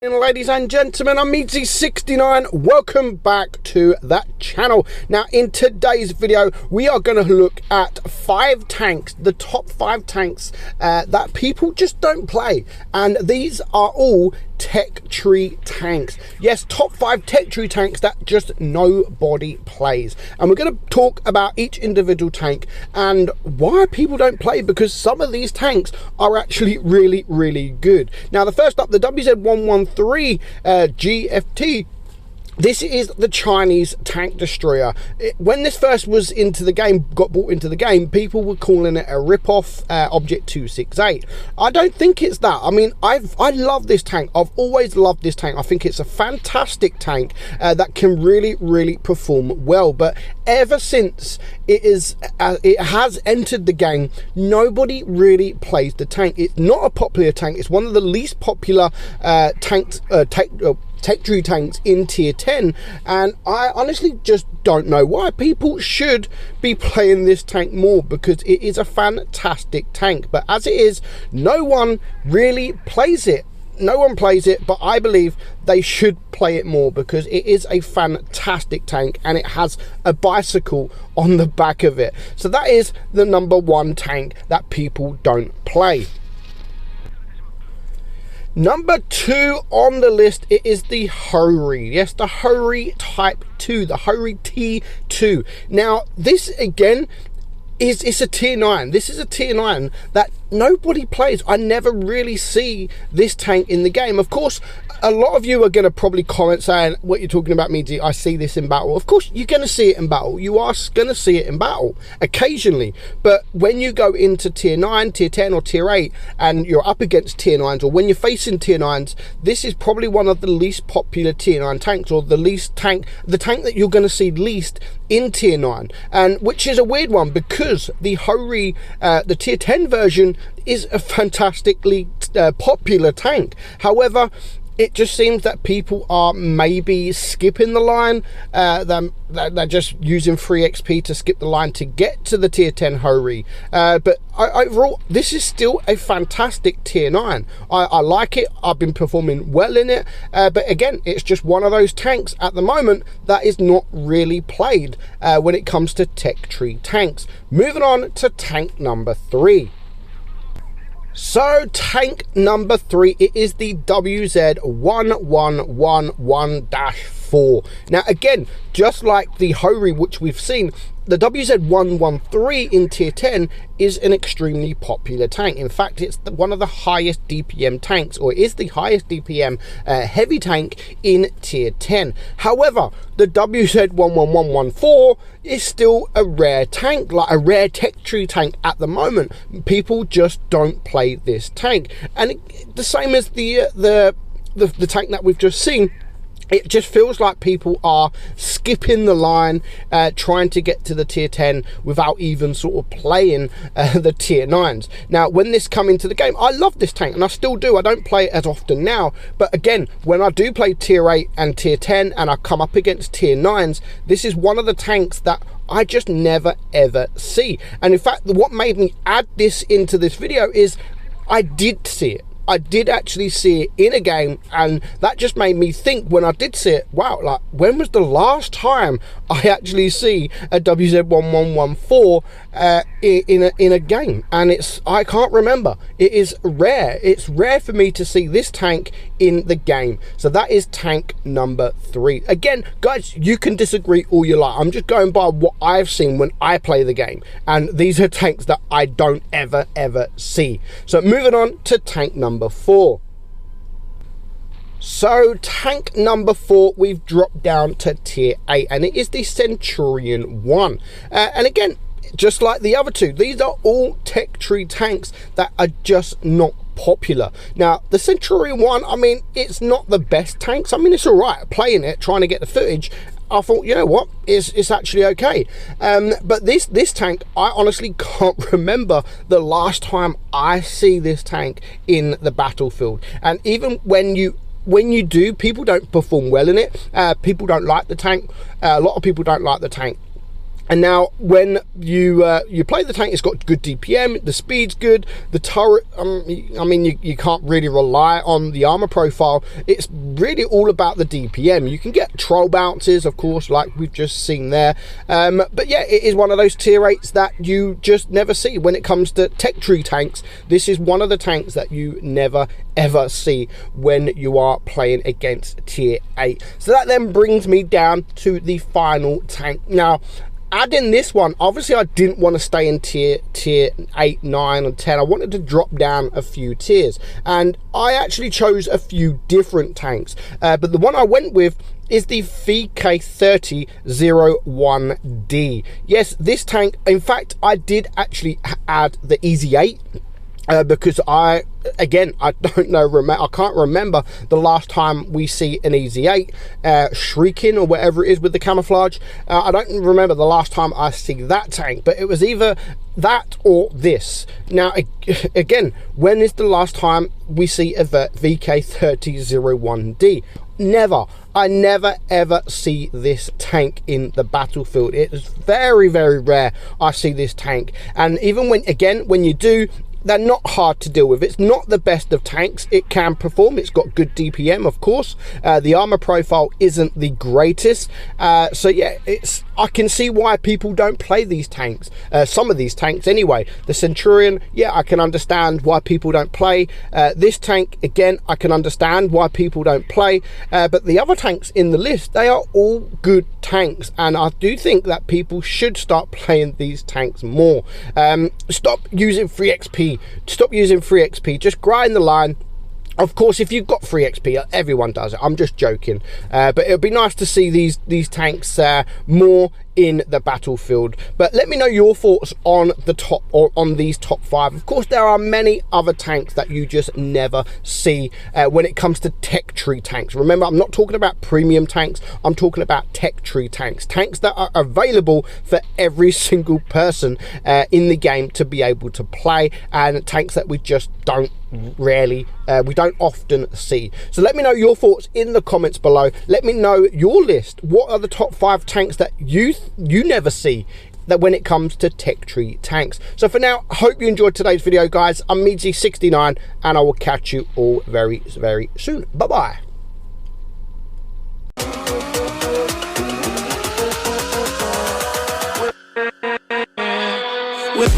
Ladies and gentlemen, I'm meadsy69. Welcome back to that channel. Now, in today's video, we are going to look at 5 tanks, the top 5 tanks that people just don't play. And these are all tech tree tanks. Yes, top 5 tech tree tanks that just nobody plays. And we're going to talk about each individual tank and why people don't play, because some of these tanks are actually really good. Now, the first up, the WZ113 GFT. This is the Chinese tank destroyer. When this first was into the game, got brought into the game, people were calling it a rip-off Object 268. I don't think it's that. I mean, I love this tank. I've always loved this tank. I think it's a fantastic tank that can really perform well. But ever since it has entered the game, nobody really plays the tank. It's not a popular tank. It's one of the least popular tech tree tanks in tier 10, and I honestly just don't know why. People should be playing this tank more because it is a fantastic tank, but as it is, no one really plays it. No one plays it, but I believe they should play it more because it is a fantastic tank and it has a bicycle on the back of it. So that is the number 1 tank that people don't play. Number 2 on the list, it is the Hori. Yes, the Hori Type 2, the Hori T2. Now, this again it's a tier 9. This is a tier 9 that nobody plays. I never really see this tank in the game. Of course, a lot of you are going to probably comment saying, what you're talking about, Meadsy, I see this in battle. Of course, you're going to see it in battle. You are going to see it in battle occasionally. But when you go into tier 9, tier 10 or tier 8 and you're up against tier 9s, or when you're facing tier 9s, this is probably one of the least popular tier 9 tanks, or the tank that you're going to see least in tier 9, and which is a weird one because the Hori, the tier 10 version, is a fantastically popular tank. However, it just seems that people are maybe skipping the line. They're just using free XP to skip the line to get to the tier 10 Hori. But overall, this is still a fantastic tier 9. I like it. I've been performing well in it. But again, it's just one of those tanks at the moment that is not really played when it comes to tech tree tanks. Moving on to tank number 3. So tank number 3, it is the WZ1111-4. Now again, just like the Hori which we've seen, the WZ113 in tier 10 is an extremely popular tank. In fact, it's one of the highest DPM tanks, or is the highest DPM heavy tank in tier 10. However, the WZ11114 is still a rare tank, like a rare tech tree tank at the moment. People just don't play this tank, and the same as the tank that we've just seen. It just feels like people are skipping the line, trying to get to the tier 10 without even sort of playing the tier 9s. Now, when this come into the game, I love this tank, and I still do. I don't play it as often now, but again, when I do play tier 8 and tier 10 and I come up against tier 9s, this is one of the tanks that I just never ever see. And in fact, what made me add this into this video is I did see it. I did actually see it in a game, and that just made me think when I did see it, wow, like when was the last time I actually see a WZ1114 in a game? And I can't remember. It is rare. It's rare for me to see this tank in the game. So that is tank number 3. Again, guys, you can disagree all you like. I'm just going by what I've seen when I play the game, and these are tanks that I don't ever see. So moving on to tank number 4. So tank number 4, we've dropped down to tier 8, and it is the Centurion 1. And again, just like the other 2, these are all tech tree tanks that are just not popular. Now, the Centurion 1, I mean, it's not the best tanks. I mean, it's all right playing it, trying to get the footage. I thought, you know what, it's actually okay. But this tank, I honestly can't remember the last time I see this tank in the battlefield. And even when you do, people don't perform well in it. People don't like the tank. A lot of people don't like the tank. And now when you play the tank, it's got good DPM, the speed's good, the turret, I mean, you can't really rely on the armor profile. It's really all about the DPM. You can get troll bounces, of course, like we've just seen there. But yeah, it is one of those tier 8s that you just never see. When it comes to tech tree tanks, this is one of the tanks that you never ever see when you are playing against tier 8. So that then brings me down to the final tank. Now, adding this one, obviously I didn't want to stay in tier 8, 9 and 10. I wanted to drop down a few tiers, and I actually chose a few different tanks, but the one I went with is the VK3001D. Yes, this tank, in fact I did actually add the Easy 8 because I don't know, I can't remember the last time we see an Easy 8 shrieking or whatever it is with the camouflage. I don't remember the last time I see that tank, but it was either that or this. Now again, when is the last time we see a VK3001D? Never. I never ever see this tank in the battlefield. It is very, very rare I see this tank, and even when you do, they're not hard to deal with. It's not the best of tanks. It can perform. It's got good DPM, of course. The armor profile isn't the greatest. So yeah, I can see why people don't play these tanks. Some of these tanks anyway. The Centurion, yeah, I can understand why people don't play. This tank, again, I can understand why people don't play. But the other tanks in the list, they are all good tanks. And I do think that people should start playing these tanks more. Stop using free XP. Stop using free XP. Just grind the line. Of course, if you've got free XP, everyone does it. I'm just joking. But it would be nice to see these tanks more in the battlefield. But let me know your thoughts on these top 5. Of course, there are many other tanks that you just never see when it comes to tech tree tanks. Remember, I'm not talking about premium tanks. I'm talking about tech tree tanks. Tanks that are available for every single person in the game to be able to play, and tanks that we just don't rarely we don't often see. So let me know your thoughts in the comments below. Let me know your list. What are the top 5 tanks that you never see that when it comes to tech tree tanks? So for now, I hope you enjoyed today's video, guys. I'm meadsy69, and I will catch you all very, very soon. Bye bye. With